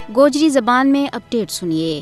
گوجری زبان میں اپڈیٹ سنیے۔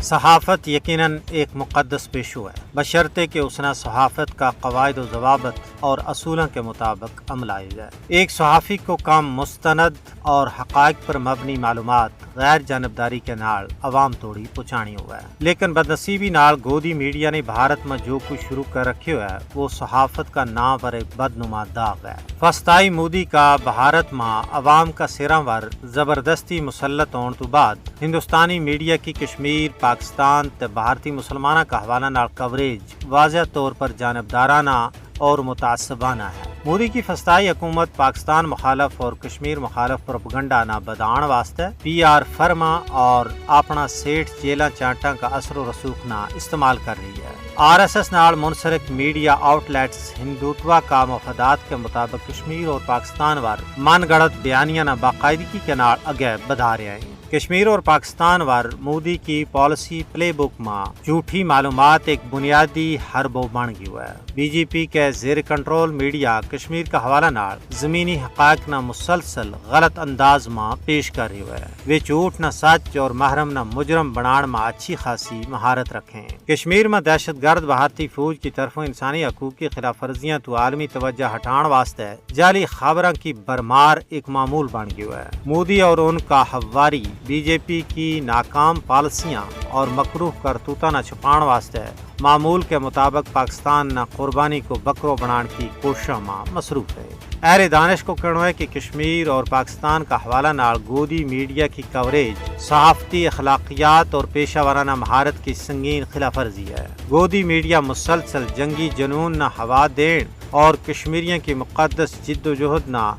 صحافت یقیناً ایک مقدس پیشو ہے، بشرطے کہ اسنا صحافت کا قواعد و ضوابط اور اصولوں کے مطابق عمل آئی جائے۔ ایک صحافی کو کام مستند اور حقائق پر مبنی معلومات غیر جانبداری کے نال عوام توڑی پہنچانی ہوا ہے، لیکن بدنصیبی نال گودی میڈیا نے بھارت میں جو کچھ شروع کر رکھے ہوا ہے وہ صحافت کا نام پر ایک بدنما داغ ہے۔ فسطائی مودی کا بھارت میں عوام کا سراں ور زبردستی مسلط ہونے تو بعد ہندوستانی میڈیا کی کشمیر، پاکستان تے بھارتی مسلمانوں کا حوالہ نال کوریج واضح طور پر جانبدارانہ اور متعصبانہ ہے۔ مودی کی فسطائی حکومت پاکستان مخالف اور کشمیر مخالف پروپیگنڈا نہ بدان واسطے پی آر فرما اور اپنا سیٹھ جیلاں چانٹاں کا اثر و رسوخ نہ استعمال کر رہی ہے۔ آر ایس ایس نال منسلک میڈیا آؤٹ لیٹس ہندوتوا کا مفادات کے مطابق کشمیر اور پاکستان وار من گڑت بیانیاں نہ باقاعدگی کے نال اگے بڑھا رہے ہیں۔ کشمیر اور پاکستان وار مودی کی پالیسی پلے بک میں جھوٹی معلومات ایک بنیادی حربو بن گئی ہے۔ بی جے پی کے زیر کنٹرول میڈیا کشمیر کا حوالہ نال زمینی حقائق نہ مسلسل غلط انداز میں پیش کر رہی ہے۔ وہ جھوٹ نہ سچ اور محرم نہ مجرم بنان میں اچھی خاصی مہارت رکھیں۔ کشمیر میں دہشت گرد بھارتی فوج کی طرف انسانی حقوق کی خلاف ورزیاں تو عالمی توجہ ہٹان واسطے جعلی خبروں کی برمار ایک معمول بن گئی ہے۔ مودی اور ان کا حواری بی جے پی کی ناکام پالیسیاں اور مکروہ کرتوتاں نہ چھپان واسطے معمول کے مطابق پاکستان نہ قربانی کو بکرو بنان کی کوششوں میں مصروف ہے۔ اہل دانش کو کہنا ہے کہ کشمیر اور پاکستان کا حوالہ نال گودی میڈیا کی کوریج صحافتی اخلاقیات اور پیشہ ورانہ مہارت کی سنگین خلاف ورزی ہے۔ گودی میڈیا مسلسل جنگی جنون نہ ہوا دین اور کشمیریوں کی مقدس جد و جہد نہ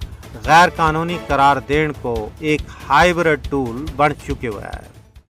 غیر قانونی قرار دین کو ایک ہائیبرڈ ٹول بن چکے ہوئے ہے۔